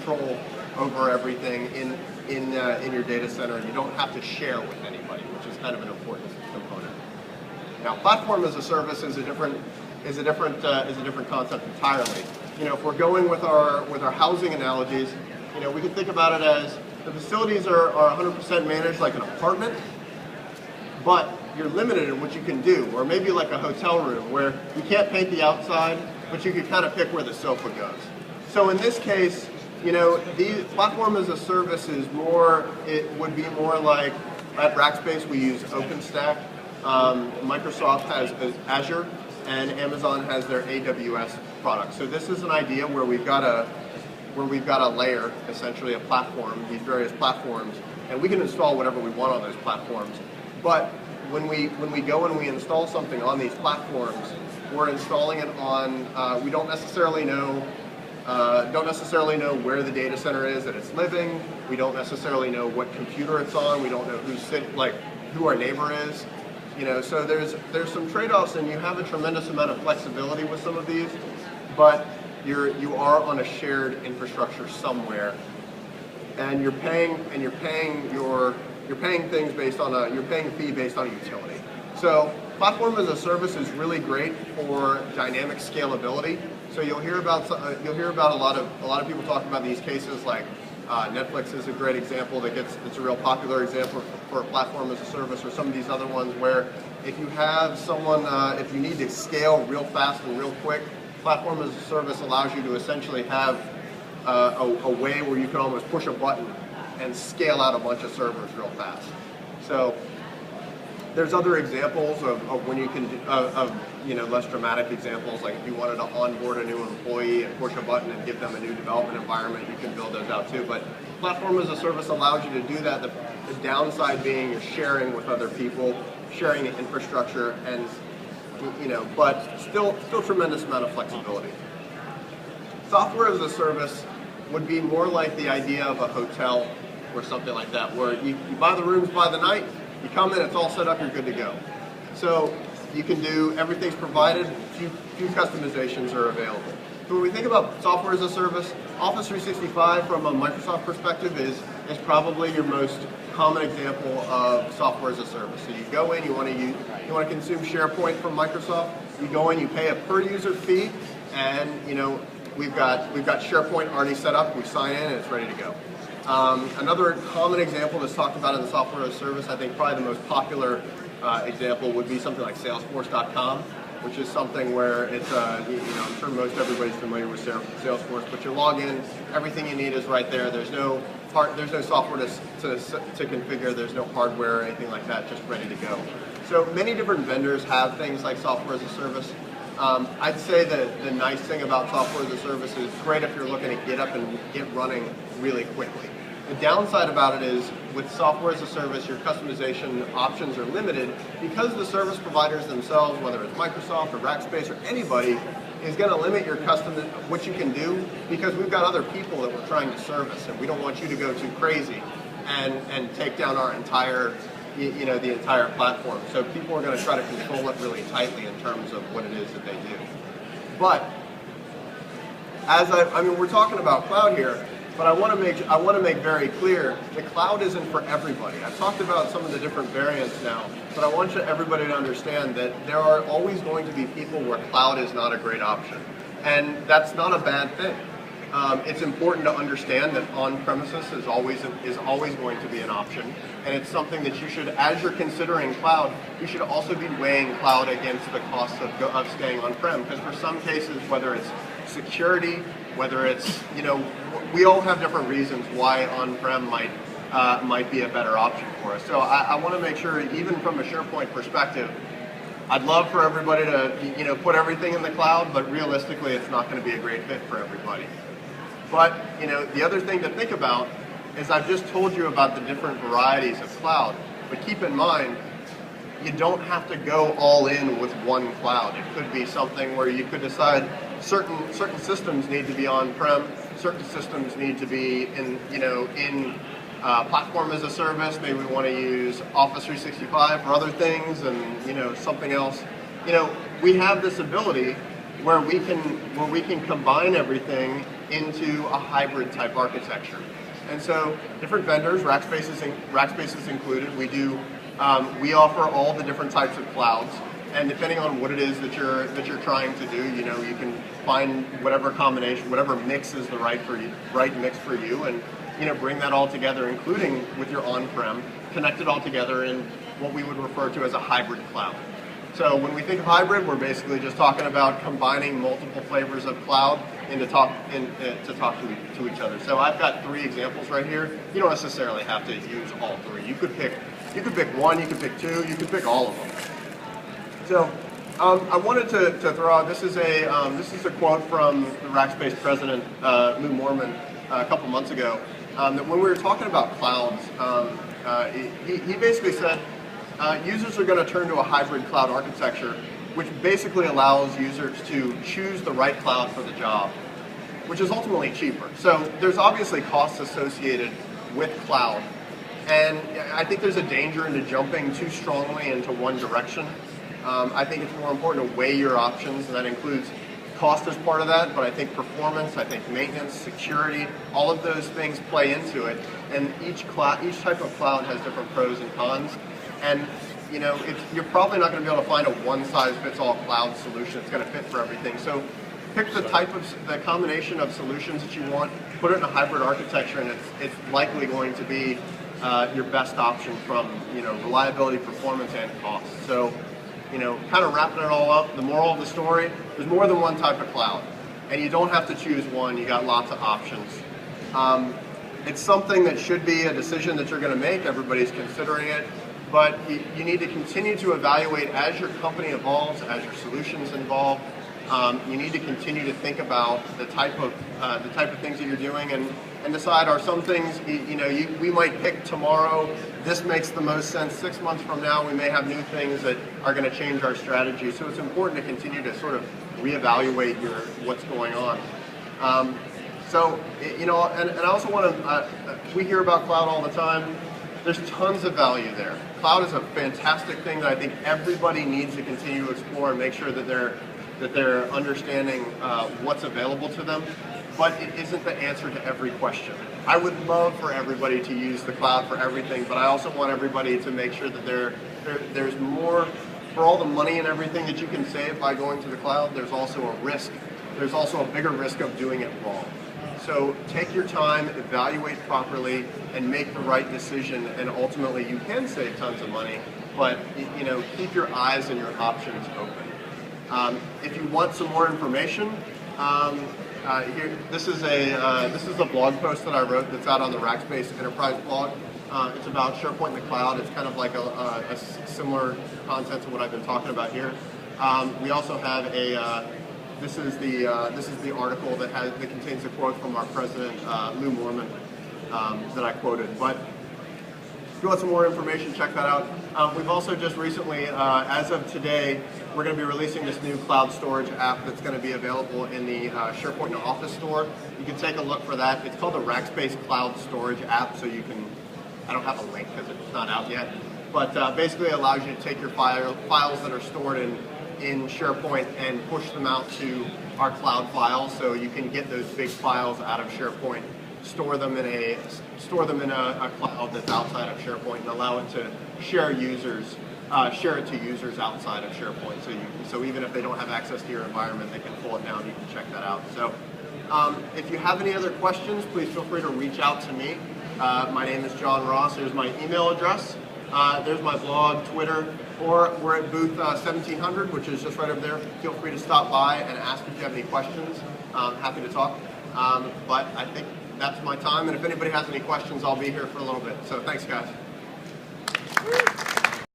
control over everything in your data center, and you don't have to share with anybody, which is kind of an important component. Now, platform as a service is a different concept entirely. If we're going with our housing analogies, we can think about it as the facilities are 100% managed like an apartment, but you're limited in what you can do, or maybe like a hotel room where you can't paint the outside, but you can kind of pick where the sofa goes. So in this case, the platform as a service is it would be more like, at Rackspace we use OpenStack, Microsoft has Azure, and Amazon has their AWS product. So this is an idea where we've got a layer, essentially a platform, these various platforms, and we can install whatever we want on those platforms. But when we go and we install something on these platforms, we're installing it on. We don't necessarily know where the data center is that it's living. We don't necessarily know what computer it's on. We don't know who our neighbor is. So there's some trade-offs, and you have a tremendous amount of flexibility with some of these, but you are on a shared infrastructure somewhere, and you're paying things based on you're paying a fee based on a utility. So platform as a service is really great for dynamic scalability. So you'll hear about a lot of people talking about these cases, like Netflix is a great example it's a real popular example for a platform as a service, or some of these other ones where if you have someone, if you need to scale real fast and real quick, platform as a service allows you to essentially have a way where you can almost push a button and scale out a bunch of servers real fast. So there's other examples of when you can less dramatic examples, like if you wanted to onboard a new employee and push a button and give them a new development environment, you can build those out too. But platform as a service allows you to do that. The downside being you're sharing with other people, sharing the infrastructure, and but still tremendous amount of flexibility. Software as a service would be more like the idea of a hotel or something like that, where you buy the rooms by the night, you come in, it's all set up, you're good to go. So you can do, everything's provided, few customizations are available. So when we think about software as a service, Office 365 from a Microsoft perspective is probably your most common example of software as a service. So you go in, you want to consume SharePoint from Microsoft, you go in, you pay a per user fee, and we've got SharePoint already set up, we sign in, and it's ready to go. Another common example that's talked about in the software as a service, I think probably the most popular example would be something like Salesforce.com, which is something where it's, I'm sure most everybody's familiar with Salesforce, but you log in, everything you need is right there. There's no software to configure, there's no hardware or anything like that, just ready to go. So many different vendors have things like software as a service. I'd say that the nice thing about software as a service is great if you're looking to get up and get running really quickly. The downside about it is with software as a service, your customization options are limited because the service providers themselves, whether it's Microsoft or Rackspace or anybody, is going to limit your what you can do, because we've got other people that we're trying to service, and we don't want you to go too crazy and take down our entire the entire platform. So people are going to try to control it really tightly in terms of what it is that they do. But we're talking about cloud here, but I want to make very clear the cloud isn't for everybody. I've talked about some of the different variants now, but I want everybody to understand that there are always going to be people where cloud is not a great option, and that's not a bad thing. It's important to understand that on-premises is always going to be an option, and it's something that you should, as you're considering cloud, you should also be weighing cloud against the costs of staying on-prem, because for some cases, whether it's security, whether it's, we all have different reasons why on-prem might be a better option for us. So I want to make sure, even from a SharePoint perspective, I'd love for everybody to put everything in the cloud, but realistically, it's not going to be a great fit for everybody. But the other thing to think about is I've just told you about the different varieties of cloud, but keep in mind, you don't have to go all in with one cloud. It could be something where you could decide certain systems need to be on-prem, certain systems need to be in platform as a service. Maybe we want to use Office 365 for other things, and something else. We have this ability where we can combine everything into a hybrid type architecture. And so different vendors, Rackspace is included, we offer all the different types of clouds. And depending on what it is that you're trying to do, you can find whatever combination, whatever mix is the right mix for you, and bring that all together, including with your on-prem, connect it all together in what we would refer to as a hybrid cloud. So when we think of hybrid, we're basically just talking about combining multiple flavors of cloud to talk to each other. So I've got 3 examples right here. You don't necessarily have to use all 3. You could pick one, you could pick 2, you could pick all of them. So I wanted to throw out, this is a quote from the Rackspace president, Lou Mormon, a couple months ago, that when we were talking about clouds, he basically said users are going to turn to a hybrid cloud architecture, which basically allows users to choose the right cloud for the job, which is ultimately cheaper. So there's obviously costs associated with cloud, and I think there's a danger into jumping too strongly into one direction. I think it's more important to weigh your options, and that includes cost as part of that, but I think performance, I think maintenance, security, all of those things play into it, and each type of cloud has different pros and cons, and you're probably not going to be able to find a one-size-fits-all cloud solution that's going to fit for everything. So pick the combination of solutions that you want, put it in a hybrid architecture, and it's likely going to be your best option from reliability, performance, and cost. So kind of wrapping it all up, the moral of the story, there's more than one type of cloud, and you don't have to choose one, you got lots of options. It's something that should be a decision that you're going to make, everybody's considering it, but you need to continue to evaluate as your company evolves, as your solutions evolve. You need to continue to think about the type of things that you're doing, and decide, are some things we might pick tomorrow, this makes the most sense. 6 months from now we may have new things that are going to change our strategy. So it's important to continue to sort of reevaluate what's going on. And I also want to, we hear about cloud all the time. There's tons of value there. Cloud is a fantastic thing that I think everybody needs to continue to explore and make sure that they're understanding what's available to them, but it isn't the answer to every question. I would love for everybody to use the cloud for everything, but I also want everybody to make sure that there's more, for all the money and everything that you can save by going to the cloud, there's also a risk. There's also a bigger risk of doing it wrong. So take your time, evaluate properly, and make the right decision, and ultimately you can save tons of money, but keep your eyes and your options open. If you want some more information, this is a blog post that I wrote that's out on the Rackspace Enterprise blog. It's about SharePoint in the cloud. It's kind of like a similar content to what I've been talking about here. We also have this is the article that contains a quote from our president, Lou Mormon, that I quoted. But if you want some more information, check that out. We've also just recently, as of today, we're going to be releasing this new cloud storage app that's going to be available in the SharePoint and Office store. You can take a look for that. It's called the Rackspace Cloud Storage app, so you can, I don't have a link because it's not out yet, but basically it allows you to take your files that are stored in SharePoint and push them out to our cloud files, so you can get those big files out of SharePoint, store them in a cloud that's outside of SharePoint, and allow it to share it to users outside of SharePoint. So even if they don't have access to your environment, they can pull it down. You can check that out. So if you have any other questions, please feel free to reach out to me. My name is John Ross. Here's my email address. There's my blog, Twitter, or we're at booth 1700, which is just right over there. Feel free to stop by and ask if you have any questions. Happy to talk. But I think that's my time, and if anybody has any questions, I'll be here for a little bit. So thanks, guys.